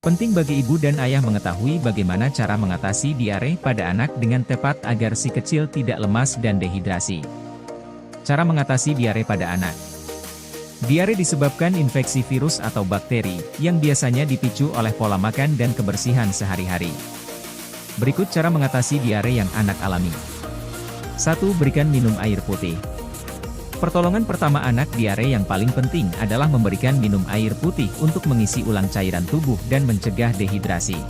Penting bagi ibu dan ayah mengetahui bagaimana cara mengatasi diare pada anak dengan tepat agar si kecil tidak lemas dan dehidrasi. Cara mengatasi diare pada anak. Diare disebabkan infeksi virus atau bakteri, yang biasanya dipicu oleh pola makan dan kebersihan sehari-hari. Berikut cara mengatasi diare yang anak alami. 1. Berikan minum air putih. Pertolongan pertama anak diare yang paling penting adalah memberikan minum air putih untuk mengisi ulang cairan tubuh dan mencegah dehidrasi.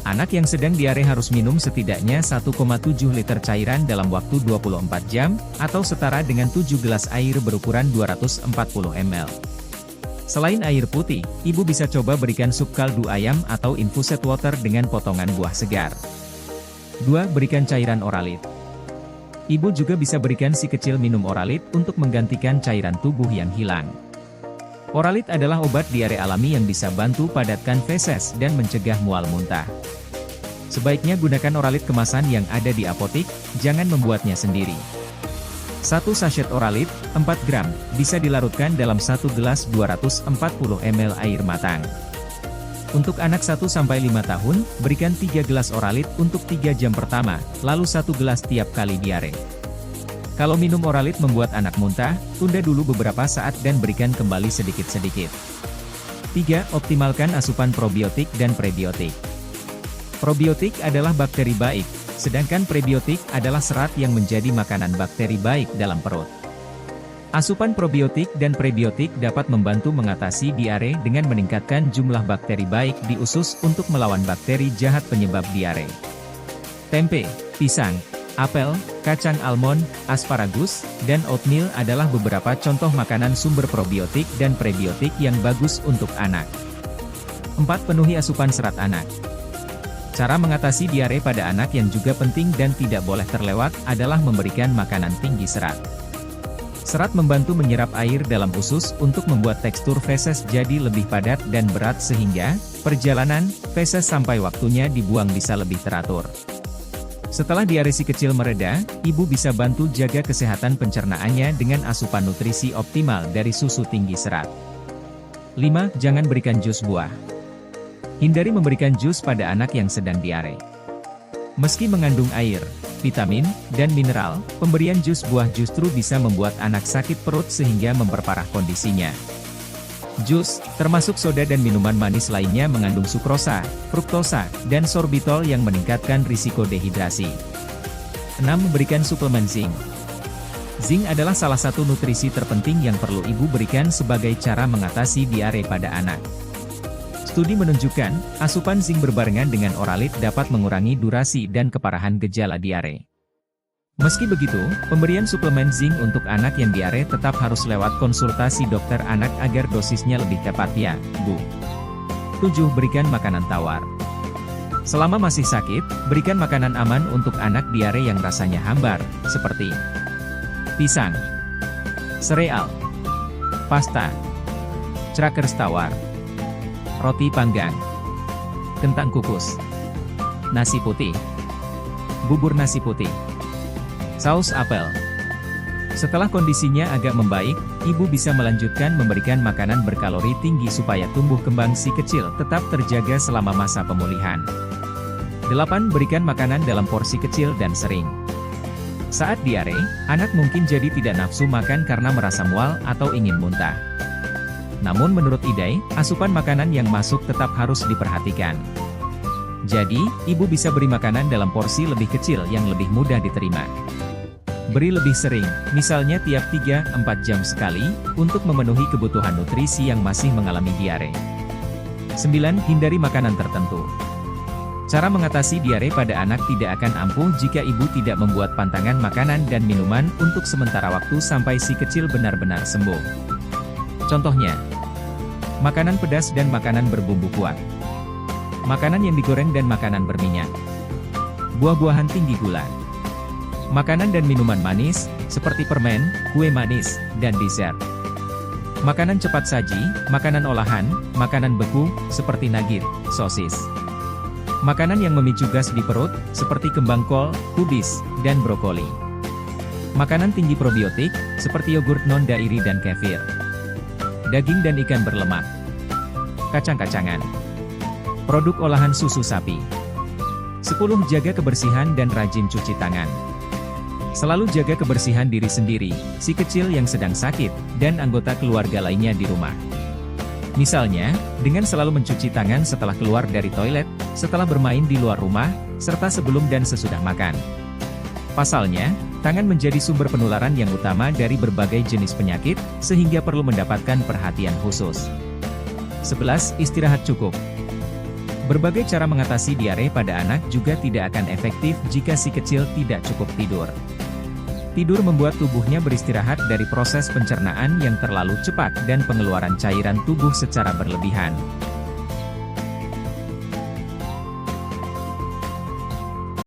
Anak yang sedang diare harus minum setidaknya 1,7 liter cairan dalam waktu 24 jam, atau setara dengan 7 gelas air berukuran 240 ml. Selain air putih, ibu bisa coba berikan sup kaldu ayam atau infused water dengan potongan buah segar. 2. Berikan cairan Oralit. Ibu juga bisa berikan si kecil minum Oralit untuk menggantikan cairan tubuh yang hilang. Oralit adalah obat diare alami yang bisa bantu padatkan feses dan mencegah mual muntah. Sebaiknya gunakan Oralit kemasan yang ada di apotik, jangan membuatnya sendiri. 1 sachet Oralit, 4 gram, bisa dilarutkan dalam 1 gelas 240 ml air matang. Untuk anak 1-5 tahun, berikan 3 gelas Oralit untuk 3 jam pertama, lalu 1 gelas tiap kali diare. Kalau minum Oralit membuat anak muntah, tunda dulu beberapa saat dan berikan kembali sedikit-sedikit. 3. Optimalkan asupan probiotik dan prebiotik. Probiotik adalah bakteri baik, sedangkan prebiotik adalah serat yang menjadi makanan bakteri baik dalam perut. Asupan probiotik dan prebiotik dapat membantu mengatasi diare dengan meningkatkan jumlah bakteri baik di usus untuk melawan bakteri jahat penyebab diare. Tempe, pisang, apel, kacang almond, asparagus, dan oatmeal adalah beberapa contoh makanan sumber probiotik dan prebiotik yang bagus untuk anak. 4. Penuhi asupan serat anak. Cara mengatasi diare pada anak yang juga penting dan tidak boleh terlewat adalah memberikan makanan tinggi serat. Serat membantu menyerap air dalam usus untuk membuat tekstur feses jadi lebih padat dan berat sehingga, perjalanan, feses sampai waktunya dibuang bisa lebih teratur. Setelah diare si kecil mereda, ibu bisa bantu jaga kesehatan pencernaannya dengan asupan nutrisi optimal dari susu tinggi serat. 5. Jangan berikan jus buah. Hindari memberikan jus pada anak yang sedang diare. Meski mengandung air, vitamin, dan mineral, pemberian jus buah justru bisa membuat anak sakit perut sehingga memperparah kondisinya. Jus, termasuk soda dan minuman manis lainnya mengandung sukrosa, fruktosa, dan sorbitol yang meningkatkan risiko dehidrasi. 6. Memberikan suplemen zinc. Zinc adalah salah satu nutrisi terpenting yang perlu ibu berikan sebagai cara mengatasi diare pada anak. Studi menunjukkan, asupan zinc berbarengan dengan Oralit dapat mengurangi durasi dan keparahan gejala diare. Meski begitu, pemberian suplemen zinc untuk anak yang diare tetap harus lewat konsultasi dokter anak agar dosisnya lebih tepat ya, Bu. 7. Berikan makanan tawar. Selama masih sakit, berikan makanan aman untuk anak diare yang rasanya hambar, seperti pisang, sereal, pasta, crackers tawar, roti panggang, kentang kukus, nasi putih, bubur nasi putih, saus apel. Setelah kondisinya agak membaik, ibu bisa melanjutkan memberikan makanan berkalori tinggi supaya tumbuh kembang si kecil tetap terjaga selama masa pemulihan. 8. Berikan makanan dalam porsi kecil dan sering. Saat diare, anak mungkin jadi tidak nafsu makan karena merasa mual atau ingin muntah. Namun menurut IDAI, asupan makanan yang masuk tetap harus diperhatikan. Jadi, ibu bisa beri makanan dalam porsi lebih kecil yang lebih mudah diterima. Beri lebih sering, misalnya tiap 3-4 jam sekali, untuk memenuhi kebutuhan nutrisi yang masih mengalami diare. 9. Hindari makanan tertentu. Cara mengatasi diare pada anak tidak akan ampuh jika ibu tidak membuat pantangan makanan dan minuman untuk sementara waktu sampai si kecil benar-benar sembuh. Contohnya, makanan pedas dan makanan berbumbu kuat, makanan yang digoreng dan makanan berminyak, buah-buahan tinggi gula, makanan dan minuman manis, seperti permen, kue manis, dan dessert, makanan cepat saji, makanan olahan, makanan beku, seperti nugget, sosis, makanan yang memicu gas di perut, seperti kembang kol, kubis, dan brokoli, makanan tinggi probiotik, seperti yogurt non-dairy dan kefir, daging dan ikan berlemak, kacang-kacangan, Produk olahan susu sapi. 10. Jaga kebersihan dan rajin cuci tangan. Selalu jaga kebersihan diri sendiri, si kecil yang sedang sakit, dan anggota keluarga lainnya di rumah. Misalnya, dengan selalu mencuci tangan setelah keluar dari toilet, setelah bermain di luar rumah, serta sebelum dan sesudah makan. Pasalnya, tangan menjadi sumber penularan yang utama dari berbagai jenis penyakit, sehingga perlu mendapatkan perhatian khusus. 11. Istirahat cukup. Berbagai cara mengatasi diare pada anak juga tidak akan efektif jika si kecil tidak cukup tidur. Tidur membuat tubuhnya beristirahat dari proses pencernaan yang terlalu cepat dan pengeluaran cairan tubuh secara berlebihan.